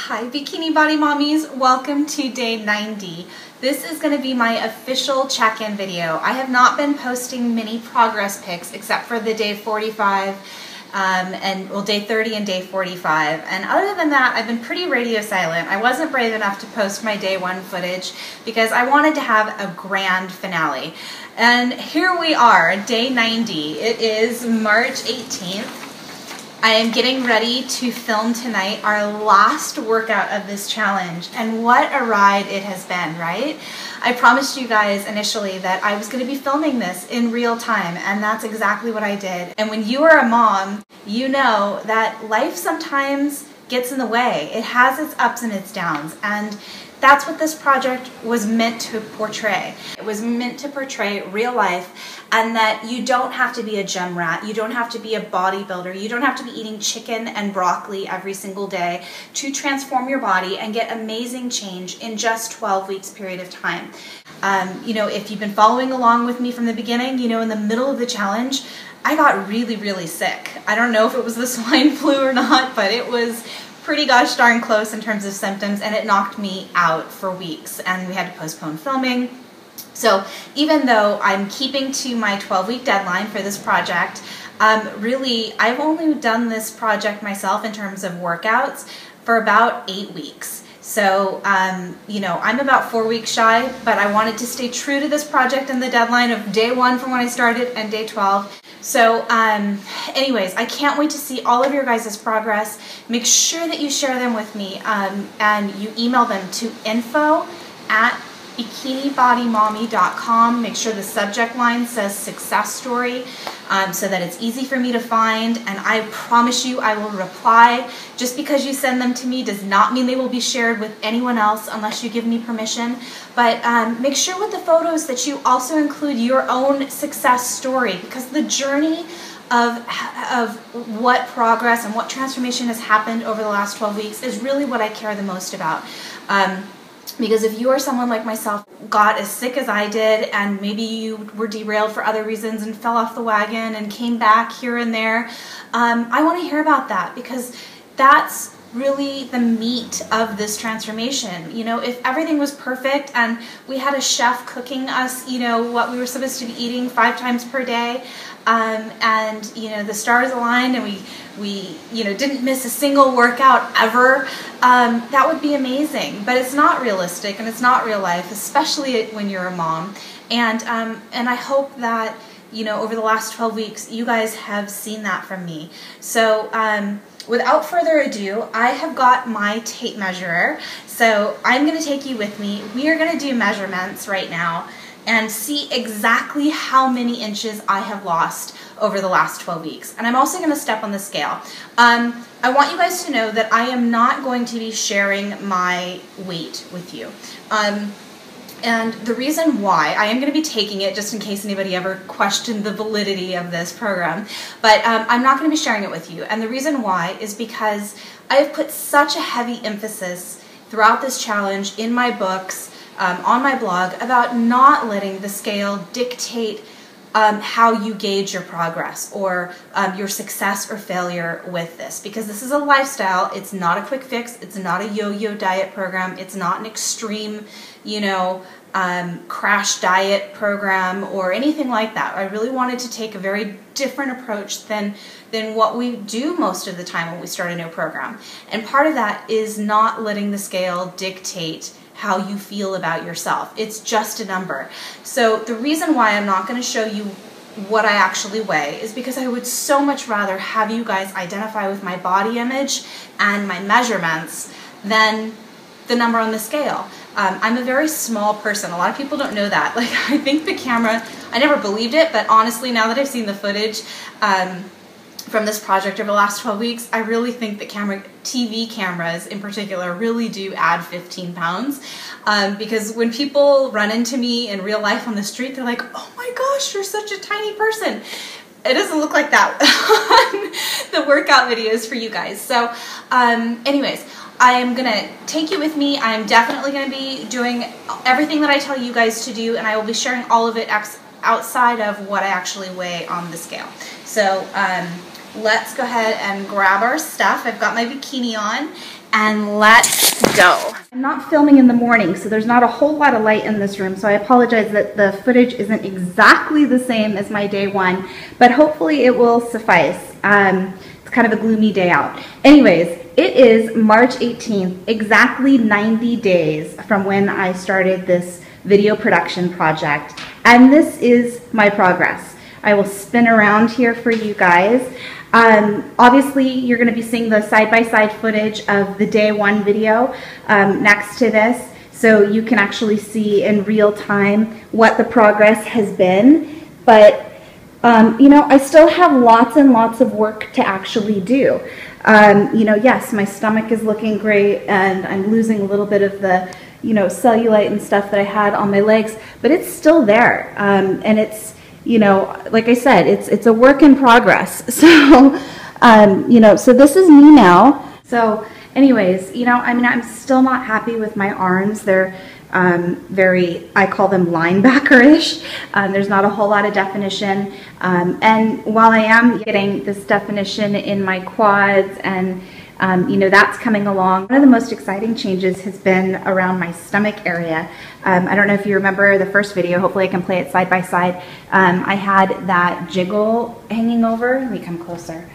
Hi Bikini Body Mommies, welcome to day 90. This is going to be my official check-in video. I have not been posting many progress pics except for the day 45 day 30 and day 45. And other than that, I've been pretty radio silent. I wasn't brave enough to post my day 1 footage because I wanted to have a grand finale. And here we are, day 90. It is March 18th. I am getting ready to film tonight our last workout of this challenge, and what a ride it has been, right? I promised you guys initially that I was going to be filming this in real time, and that's exactly what I did. And when you are a mom, you know that life sometimes gets in the way. It has its ups and its downs, and that's what this project was meant to portray. It was meant to portray real life, and that you don't have to be a gym rat, you don't have to be a bodybuilder, you don't have to be eating chicken and broccoli every single day to transform your body and get amazing change in just 12 weeks period of time. You know, if you've been following along with me from the beginning, you know, in the middle of the challenge, I got really sick. I don't know if it was the swine flu or not, but it was pretty gosh darn close in terms of symptoms, and it knocked me out for weeks, and we had to postpone filming. So even though I'm keeping to my 12-week deadline for this project, really I've only done this project myself in terms of workouts for about 8 weeks. So, you know, I'm about 4 weeks shy, but I wanted to stay true to this project and the deadline of day 1 from when I started and day 12. So anyways, I can't wait to see all of your guys' progress. Make sure that you share them with me and you email them to info@bikinibodymommy.com. Make sure the subject line says success story so that it's easy for me to find, and I promise you I will reply. Just because you send them to me does not mean they will be shared with anyone else unless you give me permission. But make sure with the photos that you also include your own success story, because the journey of what progress and what transformation has happened over the last 12 weeks is really what I care the most about. Because if you are someone like myself, got as sick as I did, and maybe you were derailed for other reasons and fell off the wagon and came back here and there, I want to hear about that, because that's really the meat of this transformation. You know, if everything was perfect and we had a chef cooking us, you know, what we were supposed to be eating 5 times per day, and, you know, the stars aligned and we you know, didn't miss a single workout ever, that would be amazing. But it's not realistic, and it's not real life, especially when you're a mom. And I hope that, you know, over the last 12 weeks, you guys have seen that from me. So, without further ado, I have got my tape measurer, so I'm going to take you with me. We are going to do measurements right now and see exactly how many inches I have lost over the last 12 weeks. And I'm also going to step on the scale. I want you guys to know that I am not going to be sharing my weight with you. And the reason why, I am going to be taking it just in case anybody ever questioned the validity of this program, but I'm not going to be sharing it with you. And the reason why is because I have put such a heavy emphasis throughout this challenge in my books, on my blog, about not letting the scale dictate how you gauge your progress or your success or failure with this, because this is a lifestyle. It's not a quick fix. It's not a yo-yo diet program. It's not an extreme, you know, crash diet program or anything like that. I really wanted to take a very different approach than what we do most of the time when we start a new program. And part of that is not letting the scale dictate how you feel about yourself. It's just a number. So the reason why I'm not going to show you what I actually weigh is because I would so much rather have you guys identify with my body image and my measurements than the number on the scale. I'm a very small person. A lot of people don't know that. Like, I think the camera, I never believed it, but honestly, now that I've seen the footage from this project over the last 12 weeks, I really think that TV cameras in particular really do add 15 pounds. Because when people run into me in real life on the street, they're like, oh my gosh, you're such a tiny person. It doesn't look like that on the workout videos for you guys. So anyways, I am going to take you with me. I am definitely going to be doing everything that I tell you guys to do, and I will be sharing all of it outside of what I actually weigh on the scale. So let's go ahead and grab our stuff. I've got my bikini on, and let's go. I'm not filming in the morning, so there's not a whole lot of light in this room, so I apologize that the footage isn't exactly the same as my day one, but hopefully it will suffice. It's kind of a gloomy day out. Anyways, it is March 18th, exactly 90 days from when I started this video production project, and this is my progress. I will spin around here for you guys. Obviously, you're going to be seeing the side-by-side footage of the day one video next to this, so you can actually see in real time what the progress has been. But you know, I still have lots and lots of work to actually do. You know, yes, my stomach is looking great, and I'm losing a little bit of the, you know, cellulite and stuff that I had on my legs, but it's still there, and it's, you know, like I said, it's a work in progress. So, you know, so this is me now. So anyways, you know, I mean, I'm still not happy with my arms. They're very, I call them linebacker-ish. There's not a whole lot of definition. And while I am getting this definition in my quads and you know, that's coming along. One of the most exciting changes has been around my stomach area. I don't know if you remember the first video, hopefully I can play it side by side. I had that jiggle hanging over, let me come closer,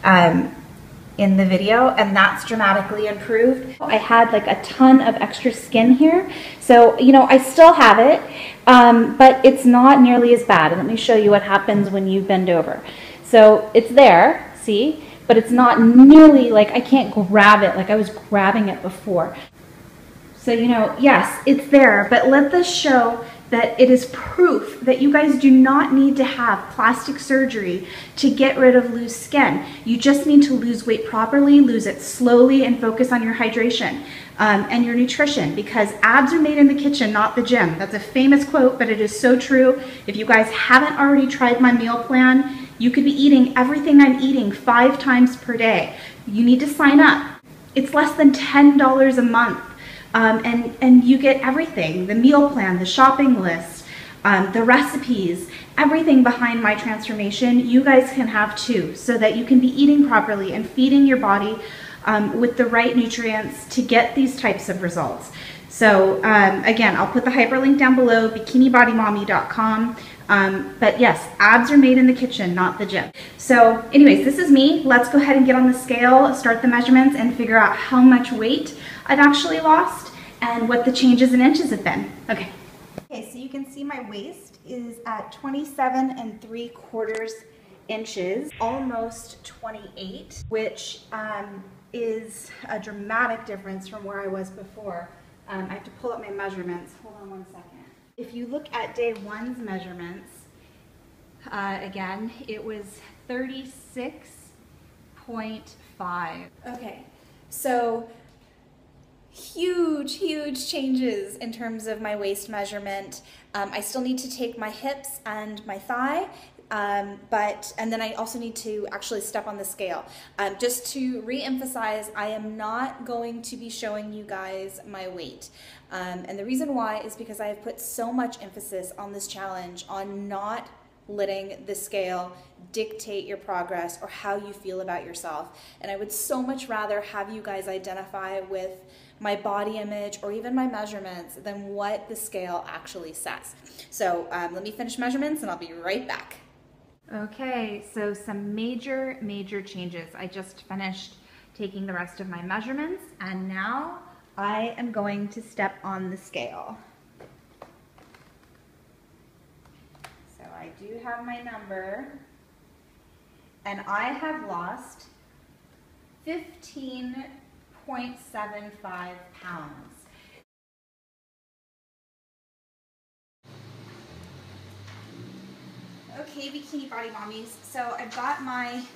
in the video, and that's dramatically improved. I had like a ton of extra skin here. So, you know, I still have it, but it's not nearly as bad. And let me show you what happens when you bend over. So it's there, see? But it's not nearly, like, I can't grab it like I was grabbing it before. So, you know, yes, it's there, but let this show that it is proof that you guys do not need to have plastic surgery to get rid of loose skin. You just need to lose weight properly, lose it slowly, and focus on your hydration and your nutrition, because abs are made in the kitchen, not the gym. That's a famous quote, but it is so true. If you guys haven't already tried my meal plan, you could be eating everything I'm eating 5 times per day. You need to sign up. It's less than $10 a month. And you get everything, the meal plan, the shopping list, the recipes, everything behind my transformation, you guys can have too, so that you can be eating properly and feeding your body with the right nutrients to get these types of results. So again, I'll put the hyperlink down below, bikinibodymommy.com. But yes, abs are made in the kitchen, not the gym. So anyways, this is me. Let's go ahead and get on the scale, start the measurements, and figure out how much weight I've actually lost and what the changes in inches have been. Okay. Okay, so you can see my waist is at 27 3/4 inches, almost 28, which is a dramatic difference from where I was before. I have to pull up my measurements. Hold on one second. If you look at day one's measurements, again, it was 36.5. Okay, so huge changes in terms of my waist measurement. I still need to take my hips and my thigh, and then I also need to actually step on the scale. Just to re-emphasize, I am not going to be showing you guys my weight. And the reason why is because I have put so much emphasis on this challenge on not letting the scale dictate your progress or how you feel about yourself. And I would so much rather have you guys identify with my body image or even my measurements than what the scale actually says. So let me finish measurements and I'll be right back. Okay, so some major changes. I just finished taking the rest of my measurements, and now I am going to step on the scale. So I do have my number, and I have lost 15.75 pounds. Okay, Bikini Body Mommies, so I've got my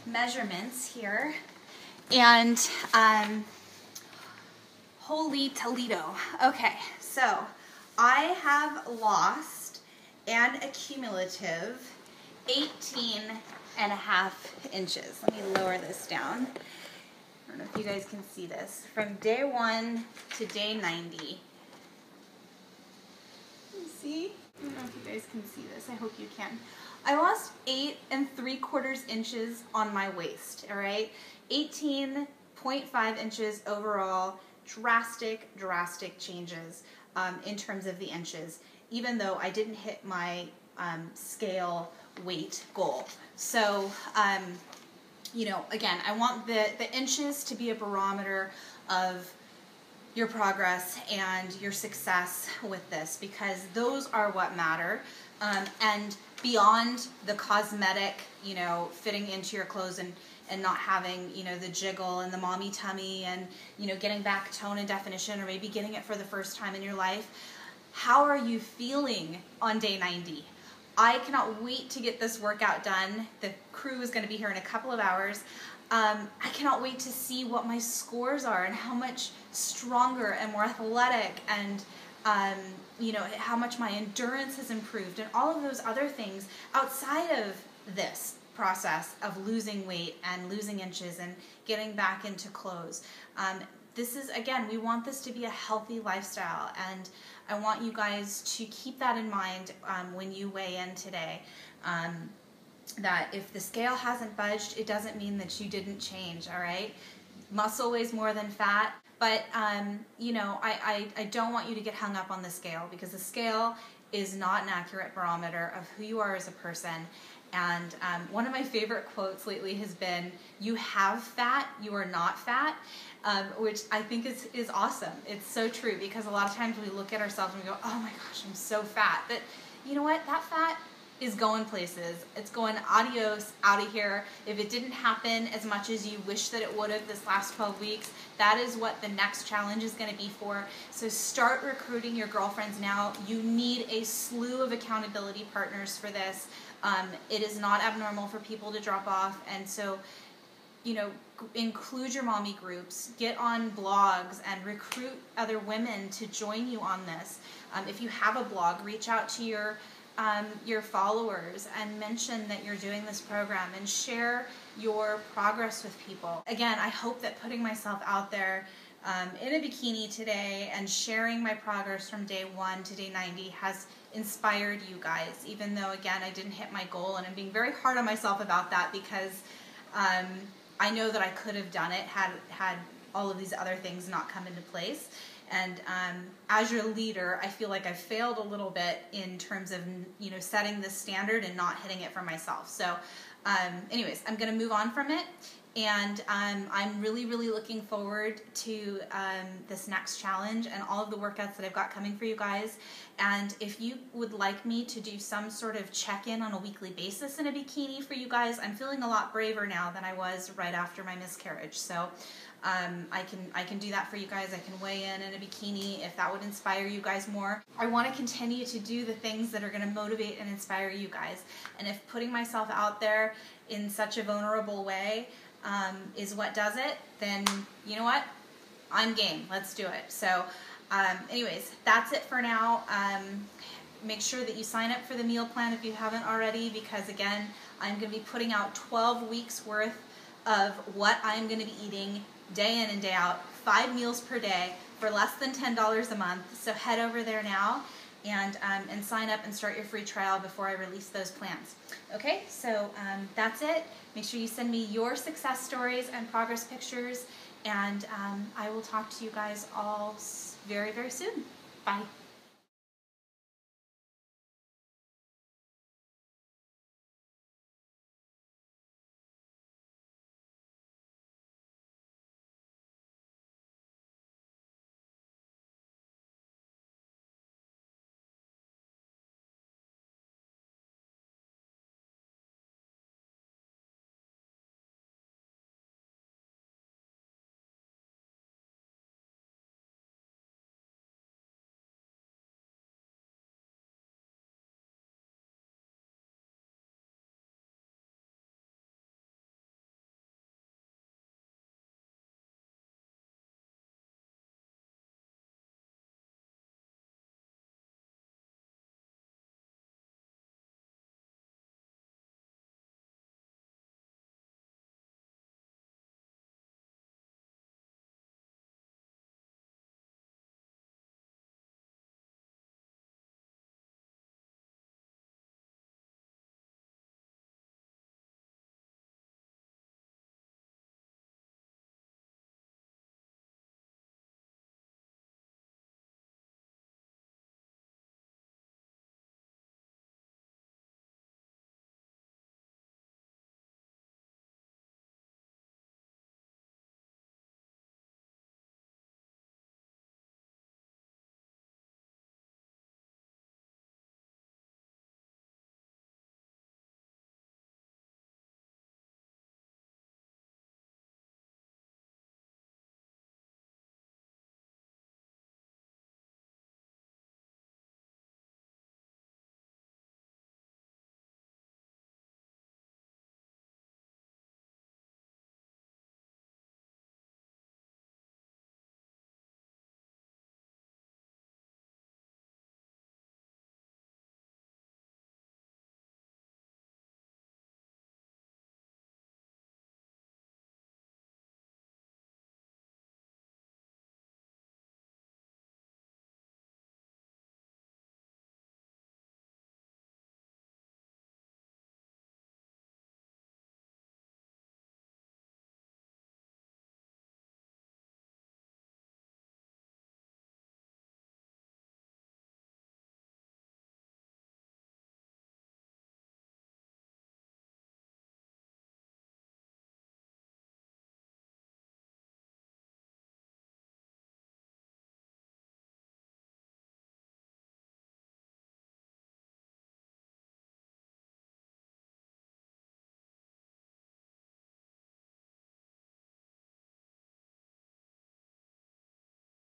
measurements here, and holy Toledo. Okay, so I have lost an accumulative 18.5 inches. Let me lower this down. I don't know if you guys can see this. From day 1 to day 90. You see? I don't know if you guys can see this. I hope you can. I lost 8 3/4 inches on my waist, all right? 18.5 0.5 inches overall, drastic changes in terms of the inches, even though I didn't hit my scale weight goal. So, you know, again, I want the inches to be a barometer of your progress and your success with this, because those are what matter. And beyond the cosmetic, you know, fitting into your clothes and not having, you know, the jiggle and the mommy tummy and, you know, getting back tone and definition, or maybe getting it for the first time in your life, how are you feeling on day 90? I cannot wait to get this workout done. The crew is going to be here in a couple of hours. I cannot wait to see what my scores are and how much stronger and more athletic and you know, how much my endurance has improved and all of those other things outside of this process of losing weight and losing inches and getting back into clothes. This is, again, we want this to be a healthy lifestyle, and I want you guys to keep that in mind when you weigh in today. That if the scale hasn't budged, it doesn't mean that you didn't change, all right? Muscle weighs more than fat, but you know, I don't want you to get hung up on the scale, because the scale is not an accurate barometer of who you are as a person. And one of my favorite quotes lately has been, "You have fat, you are not fat," which I think is awesome. It's so true, because a lot of times we look at ourselves and we go, "Oh my gosh, I'm so fat." But you know what? That fat is going places. It's going adios, out of here. If it didn't happen as much as you wish that it would have this last 12 weeks, that is what the next challenge is going to be for. So start recruiting your girlfriends now. You need a slew of accountability partners for this. It is not abnormal for people to drop off, and so, you know, include your mommy groups, get on blogs, and recruit other women to join you on this. If you have a blog, reach out to your followers and mention that you're doing this program and share your progress with people. Again, I hope that putting myself out there in a bikini today and sharing my progress from day 1 to day 90 has inspired you guys, even though, again, I didn't hit my goal, and I'm being very hard on myself about that, because I know that I could have done it had all of these other things not come into place. And as your leader, I feel like I failed a little bit in terms of, you know, setting this standard and not hitting it for myself. So anyways, I'm going to move on from it. And I'm really looking forward to this next challenge and all of the workouts that I've got coming for you guys. And if you would like me to do some sort of check-in on a weekly basis in a bikini for you guys, I'm feeling a lot braver now than I was right after my miscarriage. So I can do that for you guys. I can weigh in a bikini if that would inspire you guys more. I want to continue to do the things that are going to motivate and inspire you guys. And if putting myself out there in such a vulnerable way is what does it, then you know what? I'm game. Let's do it. So anyways, that's it for now. Make sure that you sign up for the meal plan if you haven't already, because again, I'm going to be putting out 12 weeks worth of what I'm going to be eating day in and day out, 5 meals per day for less than $10 a month. So head over there now and sign up and start your free trial before I release those plans. Okay, so that's it. Make sure you send me your success stories and progress pictures, and I will talk to you guys all very soon. Bye.